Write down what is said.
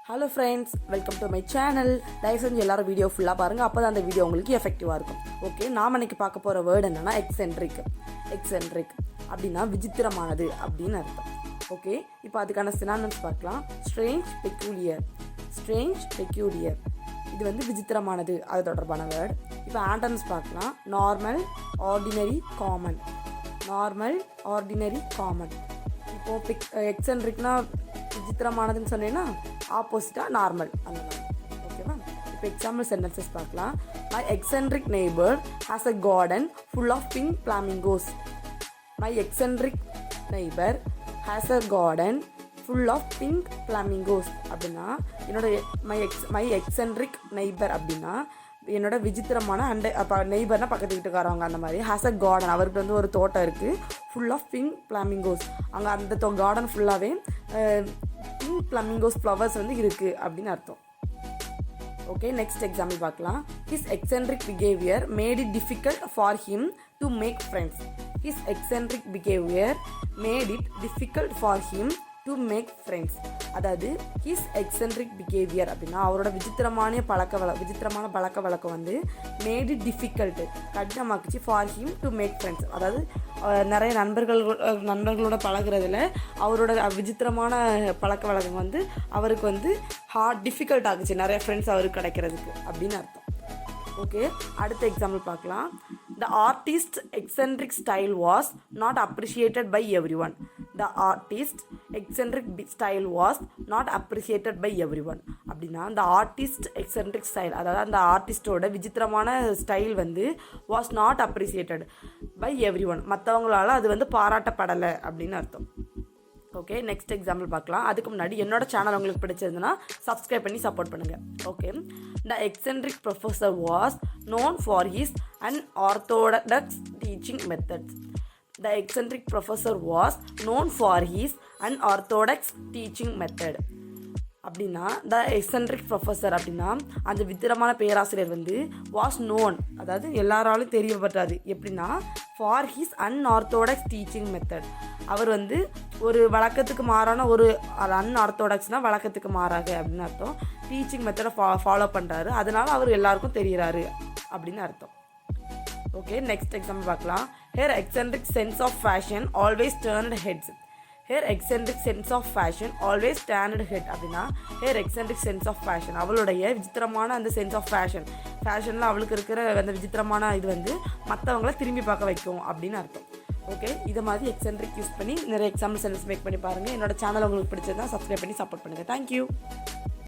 Hello friends, welcome to my channel. தயவு செஞ்சு எல்லாரும் வீடியோ ஃபுல்லாக பாருங்கள், அப்போ தான் அந்த வீடியோ உங்களுக்கு எஃபெக்டிவாக இருக்கும். ஓகே, நாம் இன்னைக்கு பார்க்க போகிற வேர்டு என்னென்னா எக்ஸென்ட்ரிக். எக்ஸென்ட்ரிக் அப்படின்னா விசித்திரமானது அப்படின்னு அர்த்தம். ஓகே, இப்போ அதுக்கான சினானிம்ஸ் பார்க்கலாம். Strange, peculiar. ஸ்ட்ரேஞ்ச், பெக்யூலியர் இது வந்து விசித்திரமானது, அது தொடர்பான வேர்டு. இப்போ ஆண்டனிம்ஸ் பார்க்கலாம். Normal, ordinary, common. Normal, ordinary, common. இப்போது எக்ஸென்ட்ரிக்னா விசித்திரமானதுன்னு சொன்னீங்கன்னா ஆப்போசிட்டாக நார்மல் அந்த மாதிரி. ஓகேவா? இப்போ எக்ஸாம்பிள் சென்டென்சஸ் பார்க்கலாம். My eccentric neighbour has a garden full of pink flamingos. My eccentric neighbour has a garden full of pink flamingos அப்படின்னா என்னோட மை எக்ஸென்ட்ரிக் நெய்பர் அப்படின்னா என்னோட விசித்திரமான நெய்பர்னா பக்கத்து வீட்டுக்காரவங்க அந்த மாதிரி. ஹாஸ் அ கார்டன், அவருக்கு வந்து ஒரு தோட்டம் இருக்குது ஃபுல் ஆஃப் பிங்க் ஃப்ளாமிங்கோஸ். அங்கே அந்த கார்டன் ஃபுல்லாகவே பிங்க் ஃப்ளாமிங்கோஸ் ஃப்ளவர்ஸ் வந்து இருக்குது அப்படின்னு அர்த்தம். ஓகே, நெக்ஸ்ட் எக்ஸாம்பிள் பார்க்கலாம். His eccentric behaviour made it difficult for him to make friends. His eccentric behaviour made it difficult for him to make friends. அதாவது his eccentric behaviour அப்படின்னா அவரோட விசித்திரமான பழக்க வழக்கம் வந்து மேட் இட் டிஃபிகல்ட், கடினமாக்குச்சு, for him to make friends. அதாவது நிறைய நண்பர்களோட பழகிறதுல அவரோட விசித்திரமான பழக்க வழக்கம் வந்து அவருக்கு வந்து டிஃபிகல்ட் ஆகுச்சு, நிறைய ஃப்ரெண்ட்ஸ் அவருக்கு கிடைக்கிறதுக்கு அப்படின்னு அர்த்தம். ஓகே, அடுத்த எக்ஸாம்பிள் பார்க்கலாம். The artist's eccentric style was not appreciated by everyone. The artist's eccentric style was not appreciated by everyone. அப்படின்னா the artist's eccentric style, அதாவது அந்த ஆர்டிஸ்டோட விசித்திரமான ஸ்டைல் வந்து was not appreciated by everyone. மற்றவங்களால அது வந்து பாராட்டப்படலை அப்படின்னு அர்த்தம். ஓகே, நெக்ஸ்ட் எக்ஸாம்பிள் பார்க்கலாம். அதுக்கு முன்னாடி என்னோட சேனல் உங்களுக்கு பிடிச்சிருந்துன்னா சப்ஸ்கிரைப் பண்ணி சப்போர்ட் பண்ணுங்கள். Okay, the eccentric professor was known for his unorthodox teaching methods. The eccentric professor was known for his unorthodox teaching method. அப்படின்னா த எக்ஸென்ட்ரிக் ப்ரொஃபஸர் அப்படின்னா அந்த வித்திரமான பேராசிரியர் வந்து வாஸ் நோன், அதாவது எல்லாராலும் தெரியப்பட்டாது. எப்படின்னா ஃபார் ஹிஸ் அன்ஆர்த்தோடாக்ஸ் டீச்சிங் மெத்தட். அவர் வந்து ஒரு வழக்கத்துக்கு மாறான ஒரு அன்ஆர்த்தோடாக்ஸ்னால் வழக்கத்துக்கு மாறாக அப்படின்னு அர்த்தம். டீச்சிங் மெத்தடை ஃபாலோ பண்ணுறாரு, அதனால அவர் எல்லாருக்கும் தெரிகிறாரு அப்படின்னு அர்த்தம். ஓகே, நெக்ஸ்ட் எக்ஸாம்பிள் பார்க்கலாம். Her eccentric sense of fashion always turned heads. Her eccentric sense of fashion always turned head அப்படின்னா her eccentric sense of fashion, அவளுடைய விசித்திரமான அந்த சென்ஸ் ஆஃப் ஃபேஷனில் அவளுக்கு இருக்கிற அந்த விசித்திரமான இது வந்து மற்றவங்கள திரும்பி பார்க்க வைக்கும் அப்படின்னு அர்த்தம். ஓகே, இதை மாதிரி எக்ஸென்ட்ரிக் யூஸ் பண்ணி நிறைய எக்ஸாம்பிள் சென்டென்ஸ் மேக் பண்ணி பாருங்கள். என்னோட சேனல் உங்களுக்கு பிடிச்சதுன்னா சப்ஸ்கிரைப் பண்ணி சப்போர்ட் பண்ணுங்கள். தேங்க்யூ.